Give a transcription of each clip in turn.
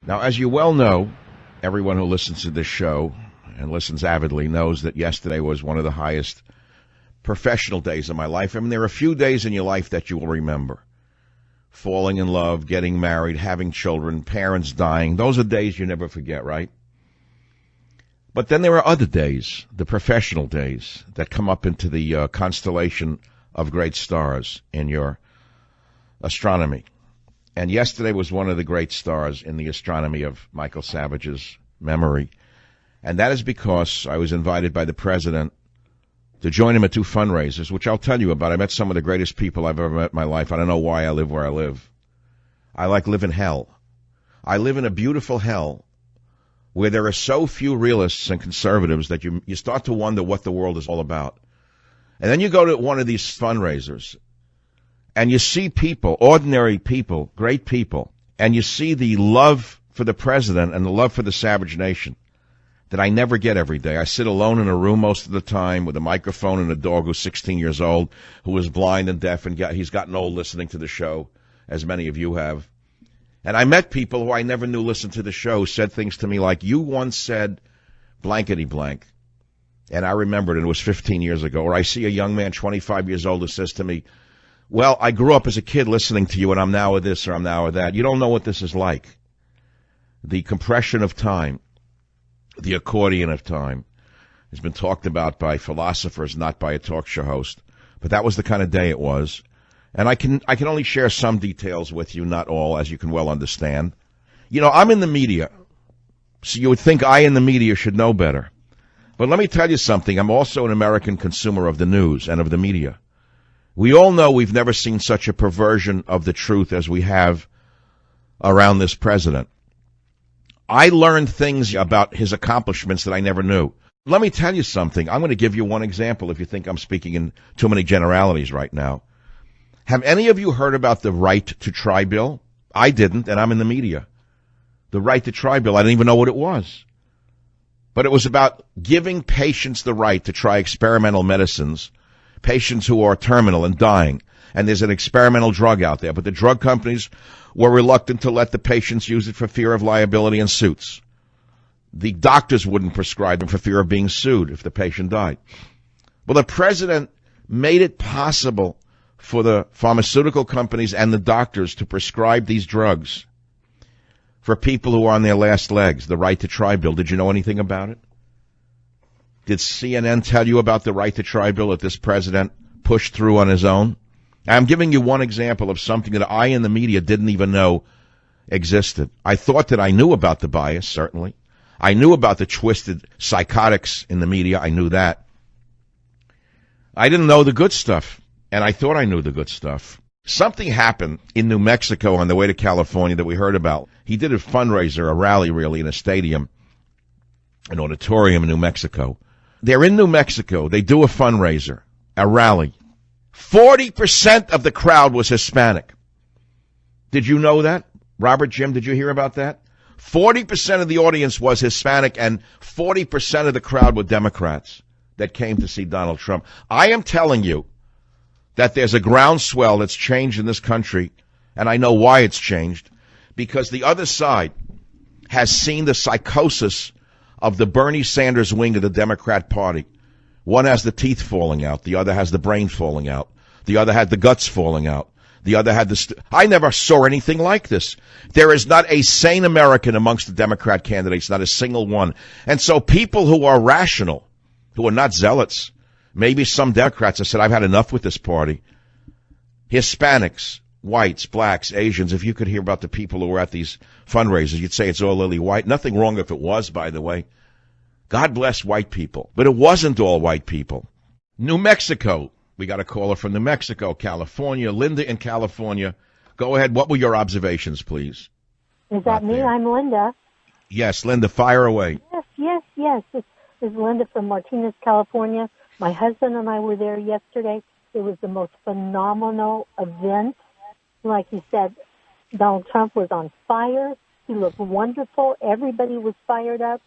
Now, as you well know, everyone who listens to this show and listens avidly knows that yesterday was one of the highest professional days of my life. I mean, there are a few days in your life that you will remember. Falling in love, getting married, having children, parents dying. Those are days you never forget, right? But then there are other days, the professional days, that come up into the constellation of great stars in your astronomy. And yesterday was one of the great stars in the astronomy of Michael Savage's memory. And that is because I was invited by the president to join him at 2 fundraisers, which I'll tell you about. I met some of the greatest people I've ever met in my life. I don't know why I live where I live. I live in hell. I live in a beautiful hell where there are so few realists and conservatives that you start to wonder what the world is all about. And then you go to one of these fundraisers, and you see people, ordinary people, great people, and you see the love for the president and the love for the Savage Nation that I never get every day. I sit alone in a room most of the time with a microphone and a dog who's 16 years old, who is blind and deaf, and he's gotten old listening to the show, as many of you have. And I met people who I never knew listened to the show, said things to me like, you once said blankety blank. And I remembered it was 15 years ago. Or I see a young man, 25 years old, who says to me, well, I grew up as a kid listening to you, and I'm now a this or I'm now a that. You don't know what this is like. The compression of time, the accordion of time, has been talked about by philosophers, not by a talk show host. But that was the kind of day it was. And I can only share some details with you, not all, as you can well understand. You know, I'm in the media, so you would think I in the media should know better. But let me tell you something. I'm also an American consumer of the news and of the media. We all know we've never seen such a perversion of the truth as we have around this president. I learned things about his accomplishments that I never knew. Let me tell you something. I'm going to give you one example if you think I'm speaking in too many generalities right now. Have any of you heard about the right to try bill? I didn't, and I'm in the media. The right to try bill, I didn't even know what it was. But it was about giving patients the right to try experimental medicines, patients who are terminal and dying. And there's an experimental drug out there, but the drug companies were reluctant to let the patients use it for fear of liability and suits. The doctors wouldn't prescribe them for fear of being sued if the patient died. Well, the president made it possible for the pharmaceutical companies and the doctors to prescribe these drugs for people who are on their last legs, the right to try bill. Did you know anything about it? Did CNN tell you about the right to try bill that this president pushed through on his own? I'm giving you one example of something that I in the media didn't even know existed. I thought that I knew about the bias, certainly. I knew about the twisted psychotics in the media. I knew that. I didn't know the good stuff. And I thought I knew the good stuff. Something happened in New Mexico on the way to California that we heard about. He did a fundraiser, a rally really, in a stadium, an auditorium in New Mexico. They're in New Mexico. They do a fundraiser, a rally. 40% of the crowd was Hispanic. Did you know that? Robert, Jim, did you hear about that? 40% of the audience was Hispanic and 40% of the crowd were Democrats that came to see Donald Trump. I am telling you that there's a groundswell that's changed in this country, and I know why it's changed, because the other side has seen the psychosis of the Bernie Sanders wing of the Democrat Party. One has the teeth falling out. The other has the brain falling out. The other had the guts falling out. The other had I never saw anything like this. There is not a sane American amongst the Democrat candidates, not a single one. And so people who are rational, who are not zealots, maybe some Democrats have said, I've had enough with this party. Hispanics, whites, blacks, Asians, if you could hear about the people who were at these fundraisers, you'd say it's all lily white. Nothing wrong if it was, by the way. God bless white people. But it wasn't all white people. New Mexico. We got a caller from New Mexico, California. Linda in California. Go ahead. What were your observations, please? Is that me? I'm Linda. Yes, Linda, fire away. Yes. This is Linda from Martinez, California. My husband and I were there yesterday. It was the most phenomenal event. Like you said, Donald Trump was on fire. He looked wonderful. Everybody was fired up.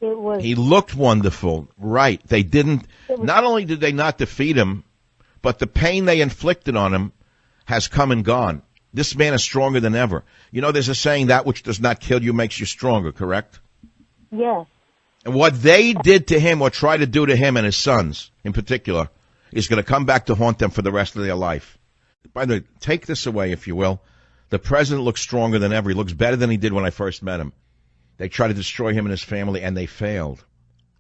He looked wonderful. Right. They didn't, not only did they not defeat him, but the pain they inflicted on him has come and gone. This man is stronger than ever. You know, there's a saying, that which does not kill you makes you stronger, correct? Yes. And what they did to him, or try to do to him and his sons in particular, is going to come back to haunt them for the rest of their life. By the way, take this away, if you will. The president looks stronger than ever. He looks better than he did when I first met him. They tried to destroy him and his family, and they failed.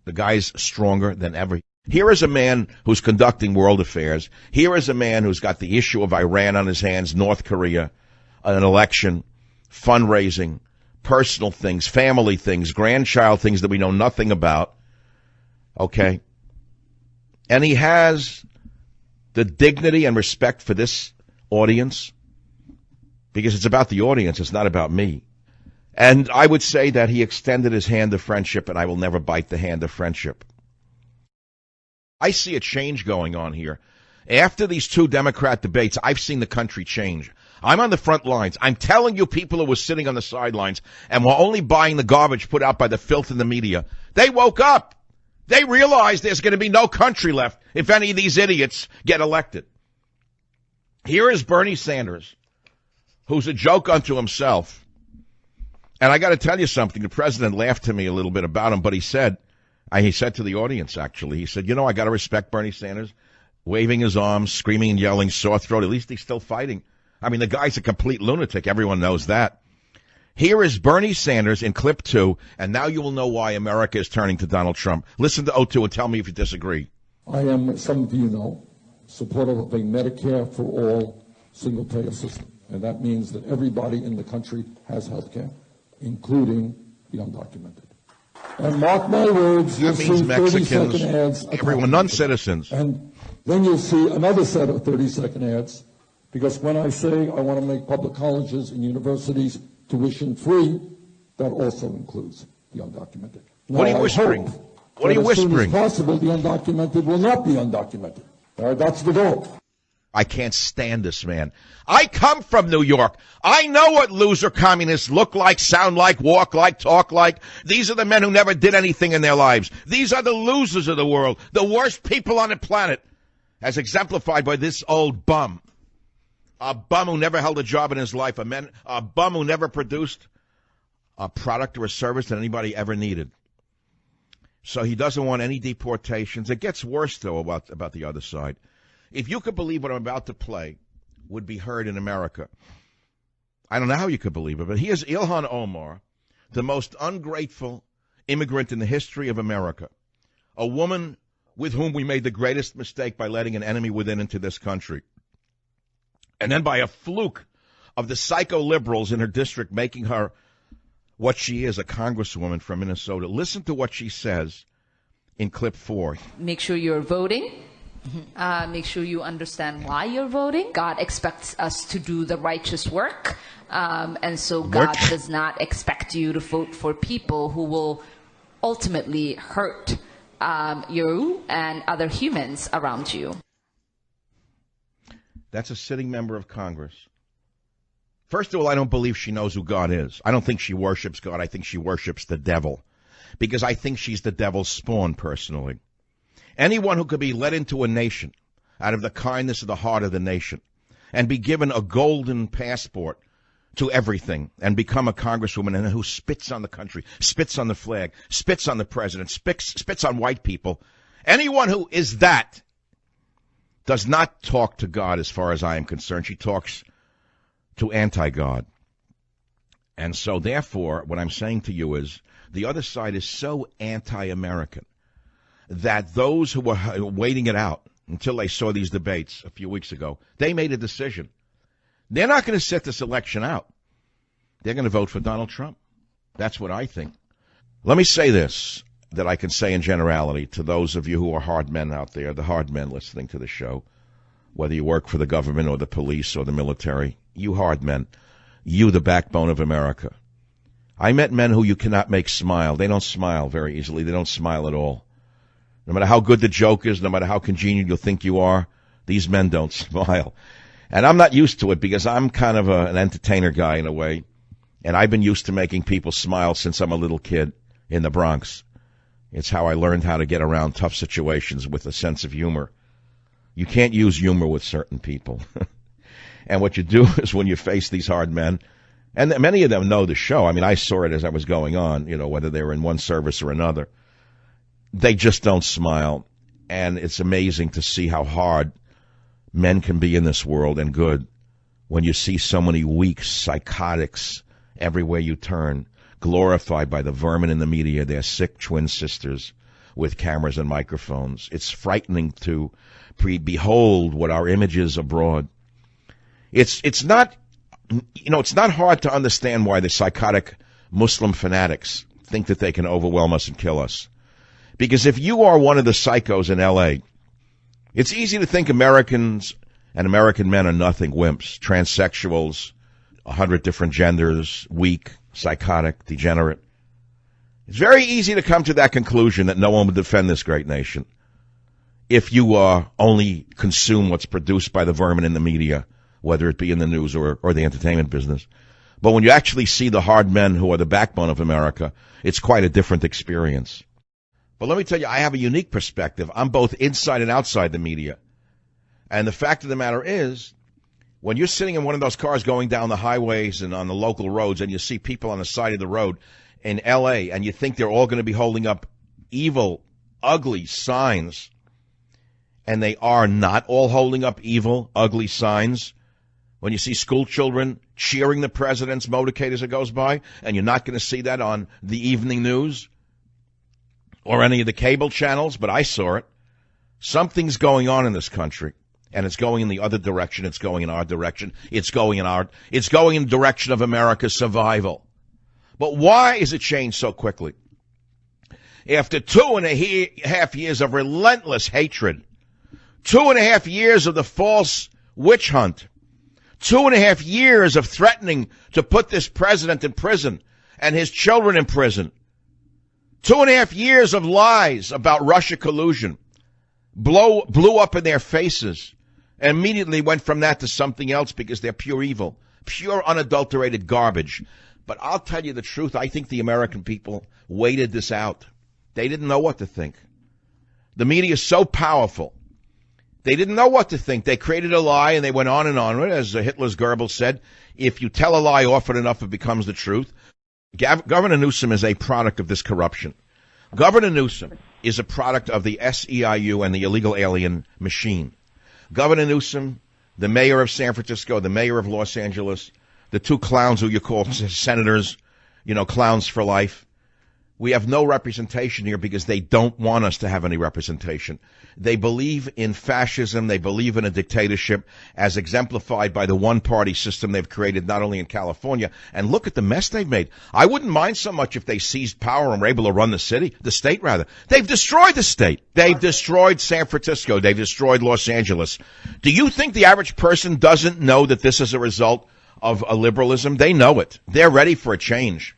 The guy's stronger than ever. Here is a man who's conducting world affairs. Here is a man who's got the issue of Iran on his hands, North Korea, an election, fundraising, personal things, family things, grandchild things that we know nothing about. Okay? And he has the dignity and respect for this audience, because it's about the audience, it's not about me. And I would say that he extended his hand of friendship, and I will never bite the hand of friendship. I see a change going on here. After these two Democrat debates, I've seen the country change. I'm on the front lines. I'm telling you, people who were sitting on the sidelines and were only buying the garbage put out by the filth in the media, they woke up. They realized there's going to be no country left if any of these idiots get elected. Here is Bernie Sanders, who's a joke unto himself. And I got to tell you something. The president laughed to me a little bit about him, but he said to the audience, actually, he said, you know, I got to respect Bernie Sanders, waving his arms, screaming and yelling, sore throat. At least he's still fighting. I mean, the guy's a complete lunatic. Everyone knows that. Here is Bernie Sanders in clip 2, and now you will know why America is turning to Donald Trump. Listen to O2 and tell me if you disagree. I am, some of you know, supportive of a Medicare for all single-payer system. And that means that everybody in the country has health care, including the undocumented. And mark my words, you'll see Mexicans, 30-second ads. Everyone, non-citizens. And then you'll see another set of 30-second ads, because when I say I want to make public colleges and universities tuition-free, that also includes the undocumented. Now, what are you whispering? What are you whispering? As soon as possible, the undocumented will not be undocumented. All right, that's the goal. I can't stand this man. I come from New York. I know what loser communists look like, sound like, walk like, talk like. These are the men who never did anything in their lives. These are the losers of the world, the worst people on the planet, as exemplified by this old bum. A bum who never held a job in his life, a bum who never produced a product or a service that anybody ever needed. So he doesn't want any deportations. It gets worse, though, about the other side. If you could believe what I'm about to play would be heard in America. I don't know how you could believe it, but here's Ilhan Omar, the most ungrateful immigrant in the history of America, a woman with whom we made the greatest mistake by letting an enemy within into this country. And then by a fluke of the psycho-liberals in her district making her what she is, a congresswoman from Minnesota. Listen to what she says in clip 4. Make sure you're voting. Make sure you understand why you're voting. God expects us to do the righteous work. And so God does not expect you to vote for people who will ultimately hurt you and other humans around you. That's a sitting member of Congress. First of all, I don't believe she knows who God is. I don't think she worships God. I think she worships the devil, because I think she's the devil's spawn, personally. Anyone who could be led into a nation out of the kindness of the heart of the nation and be given a golden passport to everything and become a congresswoman, and who spits on the country, spits on the flag, spits on the president, spits on white people, anyone who is that does not talk to God as far as I am concerned. She talks to anti-God. And so, therefore, what I'm saying to you is the other side is so anti-American that those who were waiting it out until they saw these debates a few weeks ago, they made a decision. They're not going to sit this election out. They're going to vote for Donald Trump. That's what I think. Let me say this that I can say in generality to those of you who are hard men out there, the hard men listening to the show, whether you work for the government or the police or the military, you hard men, you the backbone of America. I met men who you cannot make smile. They don't smile very easily. They don't smile at all. No matter how good the joke is, no matter how congenial you think you are, these men don't smile. And I'm not used to it because I'm kind of an entertainer guy in a way. And I've been used to making people smile since I'm a little kid in the Bronx. It's how I learned how to get around tough situations with a sense of humor. You can't use humor with certain people. And what you do is when you face these hard men, and many of them know the show. I mean, I saw it as I was going on, whether they were in one service or another. They just don't smile. And it's amazing to see how hard men can be in this world and good when you see so many weak psychotics everywhere you turn, glorified by the vermin in the media, their sick twin sisters with cameras and microphones. It's frightening to behold what our image is abroad. It's not hard to understand why the psychotic Muslim fanatics think that they can overwhelm us and kill us. Because if you are one of the psychos in L.A., it's easy to think Americans and American men are nothing, wimps, transsexuals, 100 different genders, weak, psychotic, degenerate. It's very easy to come to that conclusion that no one would defend this great nation if you only consume what's produced by the vermin in the media, whether it be in the news or the entertainment business. But when you actually see the hard men who are the backbone of America, it's quite a different experience. But let me tell you, I have a unique perspective. I'm both inside and outside the media. And the fact of the matter is, when you're sitting in one of those cars going down the highways and on the local roads and you see people on the side of the road in L.A. and you think they're all going to be holding up evil, ugly signs, and they are not all holding up evil, ugly signs, when you see school children cheering the president's motorcade as it goes by, and you're not going to see that on the evening news or any of the cable channels, but I saw it. Something's going on in this country, and it's going in the other direction. It's going in our direction. It's going in the direction of America's survival. But why is it changed so quickly? After 2.5 years of relentless hatred, 2.5 years of the false witch hunt, 2.5 years of threatening to put this president in prison and his children in prison, 2.5 years of lies about Russia collusion, blew up in their faces, and immediately went from that to something else because they're pure evil, pure unadulterated garbage. But I'll tell you the truth, I think the American people waited this out. They didn't know what to think. The media is so powerful. They didn't know what to think. They created a lie, and they went on and on. As Hitler's Goebbels said, if you tell a lie often enough, it becomes the truth. Governor Newsom is a product of this corruption. Governor Newsom is a product of the SEIU and the illegal alien machine. Governor Newsom, the mayor of San Francisco, the mayor of Los Angeles, the two clowns who you call senators, clowns for life. We have no representation here because they don't want us to have any representation. They believe in fascism. They believe in a dictatorship as exemplified by the one-party system they've created not only in California. And look at the mess they've made. I wouldn't mind so much if they seized power and were able to run the state. They've destroyed the state. They've destroyed San Francisco. They've destroyed Los Angeles. Do you think the average person doesn't know that this is a result of a liberalism? They know it. They're ready for a change.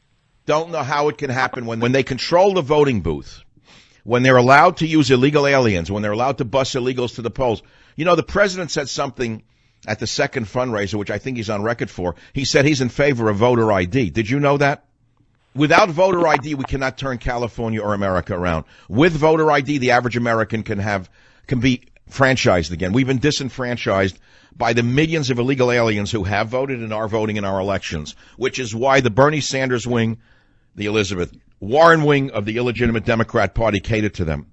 Don't know how it can happen when they control the voting booth, when they're allowed to use illegal aliens, when they're allowed to bus illegals to the polls. The president said something at the second fundraiser, which I think he's on record for. He said he's in favor of voter ID. Did you know that? Without voter ID, we cannot turn California or America around. With voter ID, the average American can be franchised again. We've been disenfranchised by the millions of illegal aliens who have voted and are voting in our elections, which is why the Bernie Sanders wing, the Elizabeth Warren wing of the illegitimate Democrat Party catered to them.